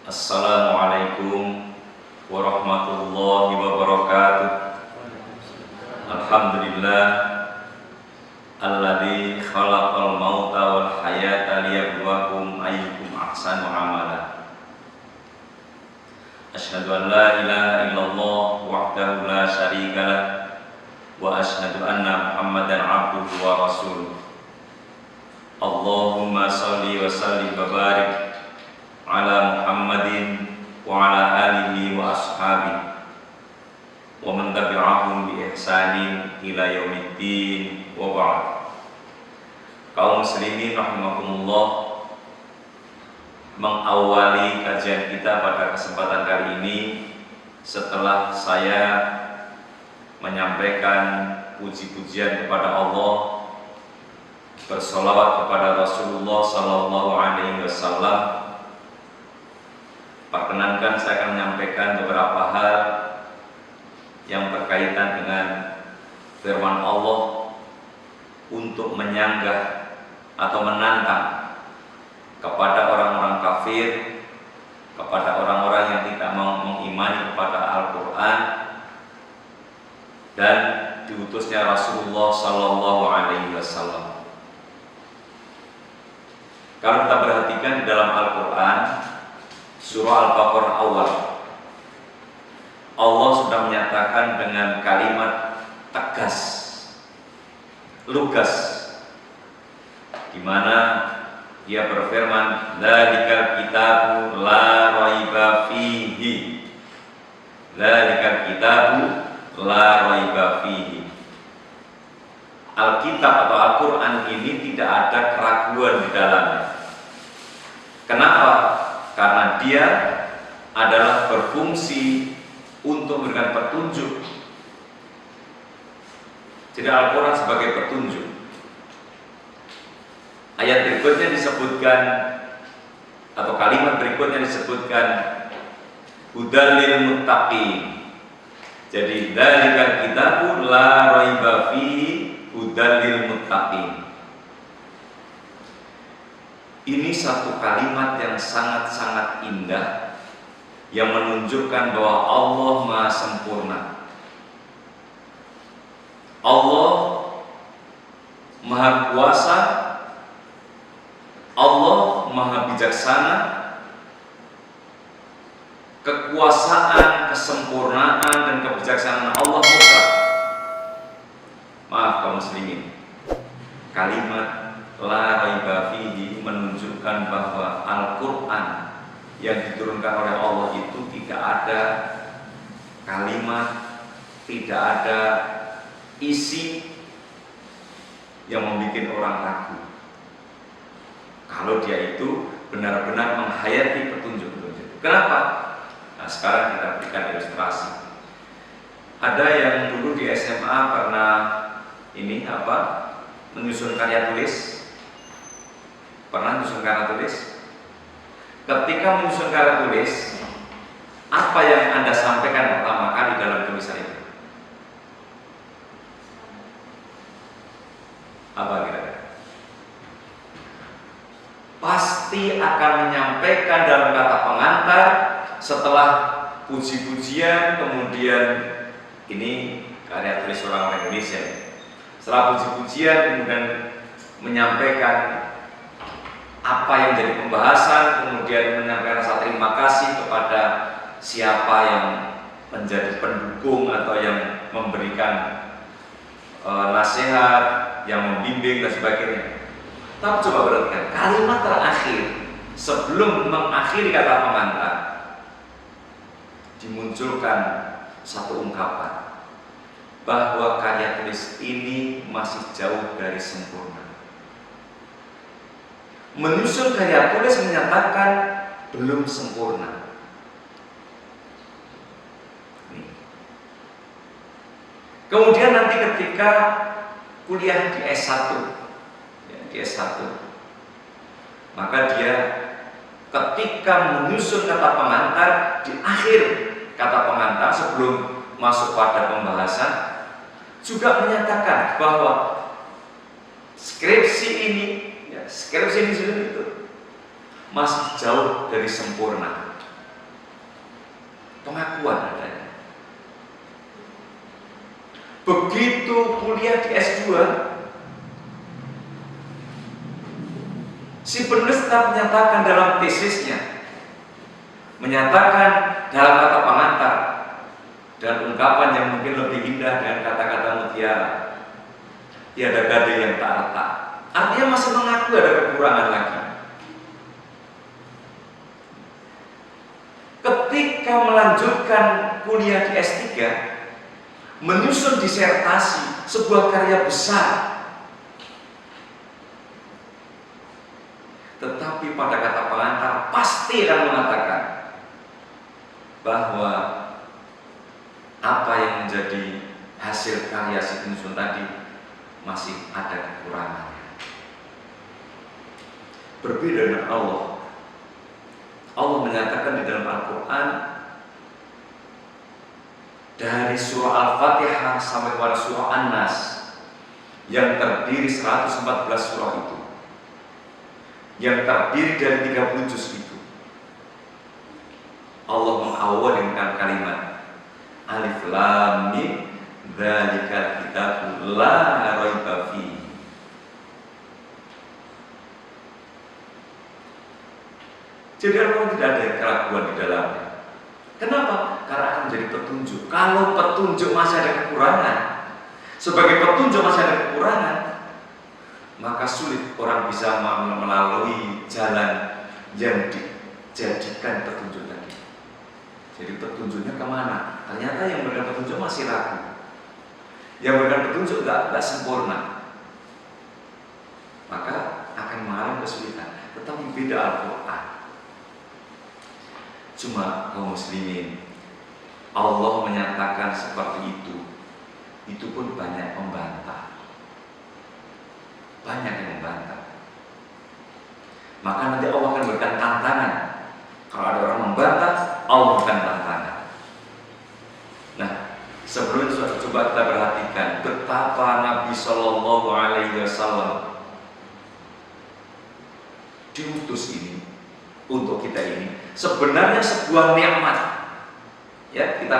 Assalamualaikum warahmatullahi wabarakatuh. Alhamdulillah alladzi khalaqal mauta wal hayata liyabluwakum ayyukum ahsanu amala. Asyhadu an la ilaha illallah wahdahu la syarika lah wa asyhadu anna Muhammadan abduhu wa rasuluh. Allahumma shalli wa sallim wa barik ala Muhammadin wa ala alihi wa ashabihi wa man tabi'ahum bi ihsanin ila yaumiddin wa ba'd. Kaum muslimin rahimakumullah, mengawali kajian kita pada kesempatan kali ini setelah saya menyampaikan puji-pujian kepada Allah, bersolawat kepada Rasulullah sallallahu alaihi wasallam, perkenankan saya akan menyampaikan beberapa hal yang berkaitan dengan firman Allah untuk menyanggah atau menantang kepada orang-orang kafir, kepada orang-orang yang tidak mau mengimani kepada Al-Quran dan diutusnya Rasulullah sallallahu alaihi wasallam. Kalau kita perhatikan di dalam Al-Quran, surah Al-Baqarah awal, Allah sudah menyatakan dengan kalimat tegas, lugas, di mana Dia berfirman, "Dzalikal kitabu la raiba fihi." Dzalikal kitabu la raiba fihi. Alkitab atau Al-Quran ini tidak ada keraguan di dalamnya. Kenapa? Karena dia adalah berfungsi untuk memberikan petunjuk. Jadi Al-Quran sebagai petunjuk. Ayat berikutnya disebutkan, atau kalimat berikutnya disebutkan, hudal lil muttaqin. Jadi dzalikal kitabu la raiba fihi hudal lil muttaqin. Ini satu kalimat yang sangat-sangat indah yang menunjukkan bahwa Allah Maha Sempurna. Allah Maha Kuasa, Allah Maha Bijaksana. Kekuasaan, kesempurnaan dan kebijaksanaan Allah mutlak. Maaf kaum muslimin, kalimat la raiba fihi menunjukkan bahwa Al-Quran yang diturunkan oleh Allah itu tidak ada kalimat, tidak ada isi yang membuat orang ragu kalau dia itu benar-benar menghayati petunjuk-petunjuk. Kenapa? Nah, sekarang kita berikan ilustrasi. Ada yang dulu di SMA pernah menyusun karya tulis. Pernah menyusun karya tulis? Ketika menyusun karya tulis, apa yang Anda sampaikan pertama kali dalam tulisan itu? Apa kira-kira? Pasti akan menyampaikan dalam kata pengantar, setelah puji-pujian, kemudian ini karya tulis orang Indonesia. Setelah puji-pujian, kemudian menyampaikan apa yang jadi pembahasan, kemudian menyampaikan rasa terima kasih kepada siapa yang menjadi pendukung atau yang memberikan nasihat, yang membimbing dan sebagainya. Tapi coba perhatikan kalimat terakhir sebelum mengakhiri kata pengantar, dimunculkan satu ungkapan bahwa karya tulis ini masih jauh dari sempurna. Menyusun karya tulis menyatakan belum sempurna. Kemudian nanti ketika kuliah di S1, maka dia ketika menyusun kata pengantar, di akhir kata pengantar sebelum masuk pada pembahasan juga menyatakan bahwa skripsi ini sendiri itu masih jauh dari sempurna. pengakuan adanya. Begitu kuliah di S2, si penulis tetap menyatakan dalam tesisnya, menyatakan dalam kata pengantar dan ungkapan yang mungkin lebih indah dengan kata-kata mutiara, tiada gadai yang tak retak. Artinya masih mengaku ada kekurangan lagi. Ketika melanjutkan kuliah di S3, menyusun disertasi, sebuah karya besar, tetapi pada kata pengantar pasti akan mengatakan bahwa apa yang menjadi hasil karya si penyusun tadi masih ada kekurangannya. Berbeda dengan Allah. Allah menyatakan di dalam Al-Quran, dari surah Al-Fatihah sampai kepada surah An-Nas yang terdiri 114 surah itu, yang terdiri dari 30 juz itu, Allah mengawali dengan kalimat Alif Lam Mim Dzalikal Kitabu La Raiba Fihi. Jadi Al-Quran tidak ada keraguan di dalamnya. Kenapa? Karena akan menjadi petunjuk. Kalau petunjuk masih ada kekurangan, sebagai petunjuk masih ada kekurangan, maka sulit orang bisa melalui jalan yang dijadikan petunjuk tadi. Jadi petunjuknya kemana? Ternyata yang memberikan petunjuk masih ragu. Yang memberikan petunjuk tidak sempurna, maka akan mengalami kesulitan. Tetapi beda Al-Quran. Cuma kaum muslimin, Allah menyatakan seperti itu pun banyak membantah. Banyak yang membantah. Maka nanti Allah akan berikan tantangan. Kalau ada orang membantah, Allah akan tantangan. Nah, sebelum itu coba kita perhatikan betapa Nabi Shallallahu Alaihi Wasallam diutus ini untuk kita ini sebenarnya sebuah nikmat. Ya, kita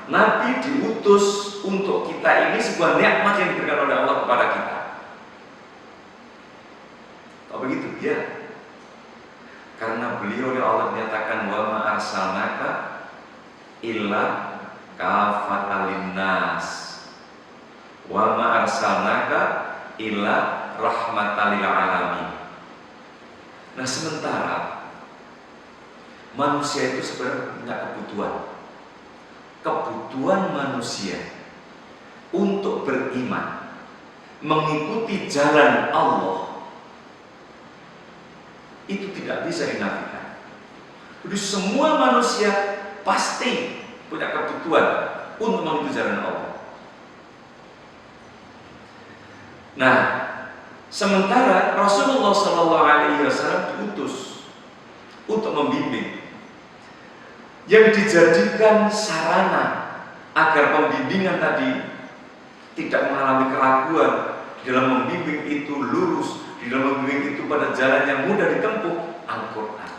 Nabi diutus untuk kita ini sebuah nikmat yang diberikan oleh Allah kepada kita. Kalau begitu, ya. Karena beliau oleh Allah menyatakan wa ma arsalnaka illa kafatan linnas wa ma arsalnaka illa rahmatan lil alamin. Nah, sementara manusia itu sebenarnya punya kebutuhan manusia untuk beriman, mengikuti jalan Allah, itu tidak bisa dinafikan. Jadi semua manusia pasti punya kebutuhan untuk mengikuti jalan Allah. Nah, sementara Rasulullah SAW diutus untuk membimbing, yang dijadikan sarana agar pembimbingan tadi tidak mengalami keraguan dalam membimbing itu lurus, di dalam membimbing itu pada jalan yang mudah ditempuh, Al-Quran.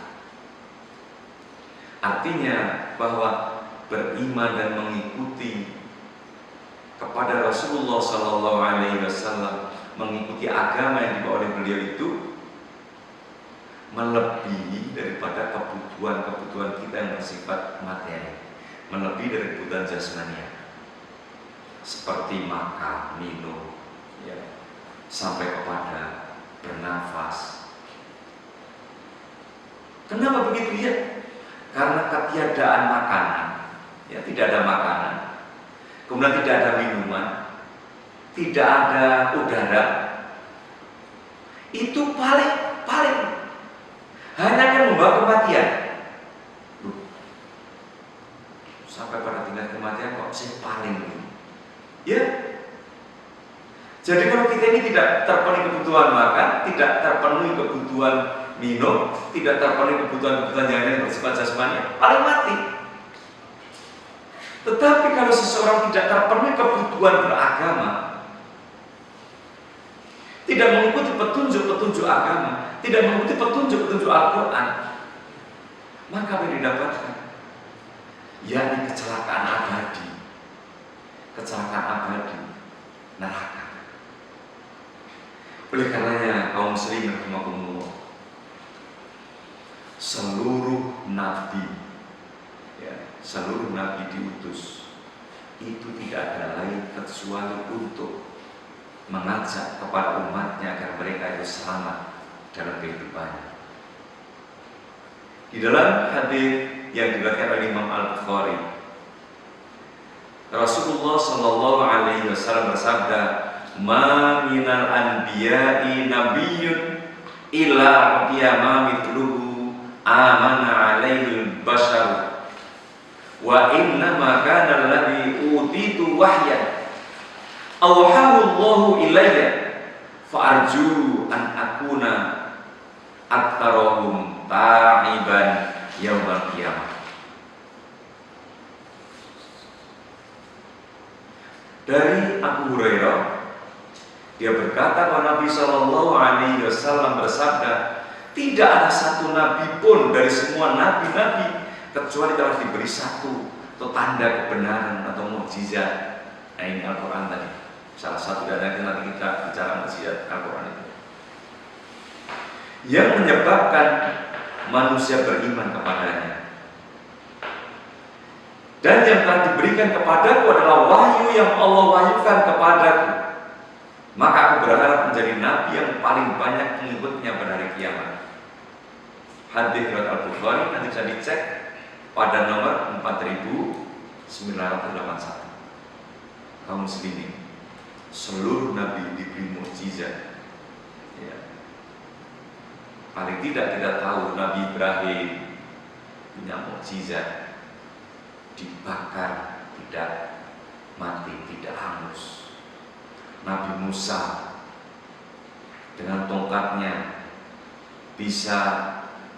Artinya bahwa beriman dan mengikuti kepada Rasulullah SAW, mengikuti agama yang dibawa oleh beliau itu melebihi daripada kebutuhan kita yang bersifat materi, melebihi dari kebutuhan jasmania seperti makan, minum, ya, sampai kepada bernafas. Kenapa begitu ya? Karena ketiadaan makanan, ya, tidak ada makanan, kemudian tidak ada minuman, tidak ada udara, itu paling hanya akan membawa kematian. Sampai pada tingkat kematian kok sih paling, ya. Jadi kalau kita ini tidak terpenuhi kebutuhan makan, tidak terpenuhi kebutuhan minum, tidak terpenuhi kebutuhan yang lain bersifat jasmani, paling mati. Tetapi kalau seseorang tidak terpenuhi kebutuhan beragama, tidak mengikuti petunjuk-petunjuk agama, tidak mengikuti petunjuk-petunjuk Al-Quran, maka apa yang didapatkan? yakni kecelakaan abadi, neraka. Oleh karenanya kaum muslimin rahimakumullah, seluruh nabi diutus itu tidak ada lain kecuali untuk mengajak kepada umatnya agar mereka itu selamat dalam kehidupannya. Di dalam hadis yang diriwayatkan oleh Imam Al-Bukhari, Rasulullah Shallallahu Alaihi Wasallam bersabda, "Ma minal anbiya'i nabiyyun illa qiyama mithluhu amana alaihi bashar wa inna ma kana alladhi utitu wahyan awhahu Allahu ilayya fa arju an akuna aktsarahum ta'iban yaumal qiyamah." Dari Abu Hurairah, dia berkata bahwa Nabi Shallallahu Alaihi Wasallam bersabda, tidak ada satu nabi pun dari semua nabi-nabi kecuali telah diberi satu atau tanda kebenaran atau mukjizat. Nah, ini Al-Quran tadi. Salah satu dari nanti kita bicara mukjizat Al-Quran itu, yang menyebabkan manusia beriman kepadanya. Dan yang telah diberikan kepadaku adalah wahyu yang Allah wahyukan kepadaku. Maka aku berharap menjadi nabi yang paling banyak pengikutnya pada hari kiamat. Hadis riwayat Al-Bukhari, nanti bisa dicek pada nomor 4981. Kaum muslimin, seluruh nabi diberi mukjizat. Ya. Paling tidak kita tahu Nabi Ibrahim punya mukjizat, dibakar tidak mati, tidak hangus. Nabi Musa dengan tongkatnya bisa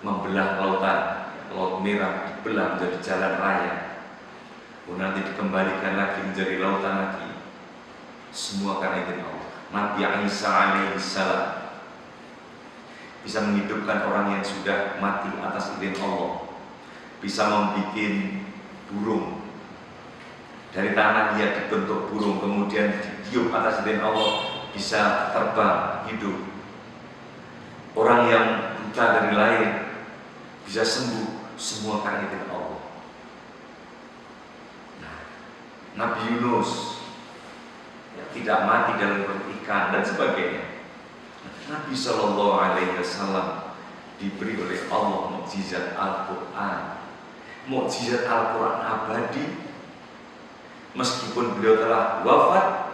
membelah lautan, Laut Merah dibelah menjadi jalan raya, nanti dikembalikan lagi menjadi lautan lagi. Semua karena izin Allah. Nabi Isa alaihissalam bisa menghidupkan orang yang sudah mati atas izin Allah, bisa membuat burung dari tanah, dia dibentuk burung, kemudian ditiup atas izin Allah, bisa terbang hidup. Orang yang buta dari lahir bisa sembuh, semua karena izin Allah. Nah, Nabi Yunus tidak mati dalam perut ikan dan sebagainya. Nabi Shallallahu Alaihi Wasallam diberi oleh Allah mukjizat Al-Quran, mukjizat Al-Quran abadi. Meskipun beliau telah wafat,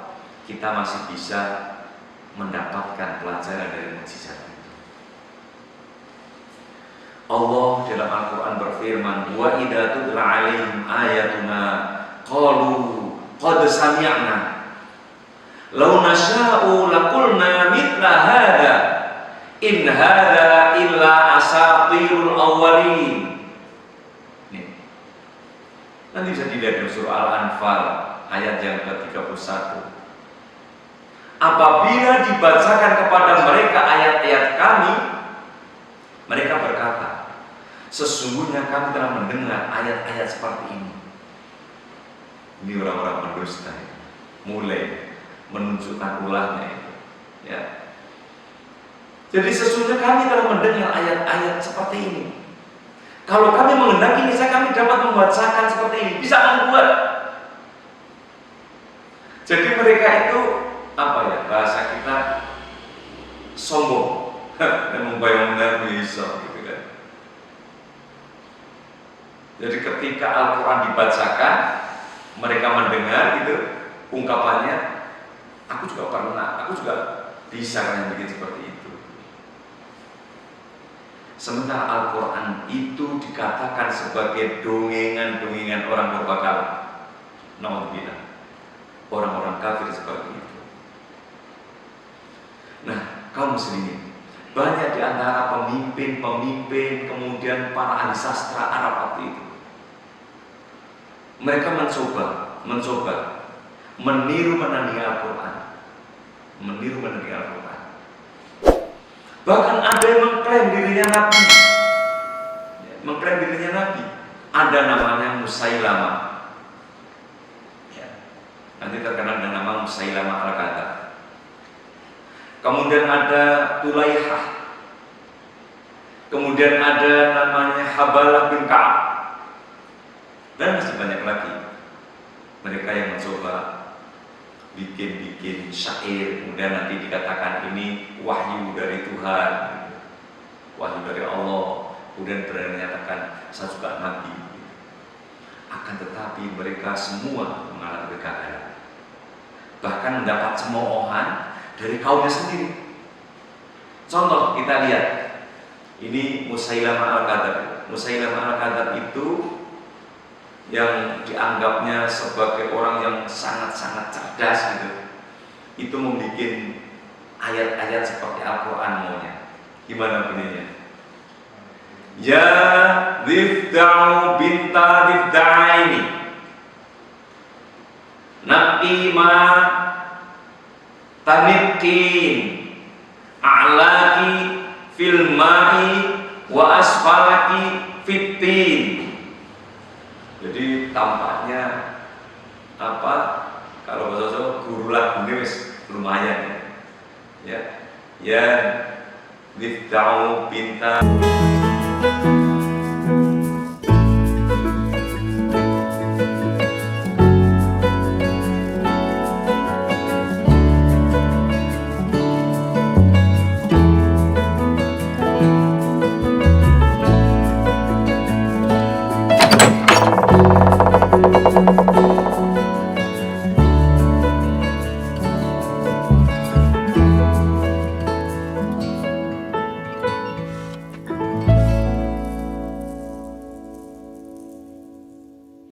kita masih bisa mendapatkan pelajaran dari mukjizat itu. Allah dalam Al-Quran berfirman, wa idza tutla alaihim ayatuna qalu qad sami'na law nasya'u laqulna mithla hadza in hadza illa asatirul awwalin. Nanti bisa dilihat di surah Al-Anfal ayat yang ke-31. Apabila dibacakan kepada mereka ayat-ayat kami, mereka berkata, sesungguhnya kami telah mendengar ayat-ayat seperti ini. Ini orang-orang pendusta, mulai menunjukkan ulahnya itu. Ya. Jadi sesungguhnya kami telah mendengar ayat-ayat seperti ini. Kalau kami menghendaki, misalnya kami dapat membacakan seperti ini, bisa membuat. Jadi mereka itu bahasa kita sombong dan membayangkan bisa, gitu kan. Jadi ketika Al-Quran dibacakan, mereka mendengar gitu ungkapannya, aku juga pernah, aku juga bisa yang bikin seperti itu. Sementara Al-Quran itu dikatakan sebagai dongengan-dongengan orang berbakal. Naudzubillah, orang-orang kafir seperti itu. Nah, kaum muslimin, banyak di antara pemimpin-pemimpin, kemudian para ahli sastra Arab waktu itu, mereka mencoba meniru menandingi Al-Quran, Bahkan ada yang mengklaim dirinya nabi, ada namanya Musailamah. Ya. Nanti terkenal dengan nama Musailamah Al-Kadzab. Kemudian ada Tulaihah. Kemudian ada namanya Habalah bin Ka'ab. Dan masih banyak lagi. Mereka yang mencoba bikin syair, kemudian nanti dikatakan ini wahyu dari Tuhan, wahyu dari Allah, kemudian berani menyatakan saya juga nabi. Akan tetapi mereka semua mengalami kegagalan, bahkan mendapat cemoohan dari kaumnya sendiri. Contoh kita lihat, ini Musailamah Al-Kadzab. Musailamah Al-Kadzab itu yang dianggapnya sebagai orang yang sangat-sangat cerdas gitu, itu membuat ayat-ayat seperti Al-Quran maunya. Gimana bunyinya? Ya Difda'u binta Difda'aini Nabi ma taniqin a'laki fil ma'i wa asfalaki fitin. Jadi tampaknya apa, kalau bahasa Jawa guru lagu ini lumayan ya. Ya Difda'u binta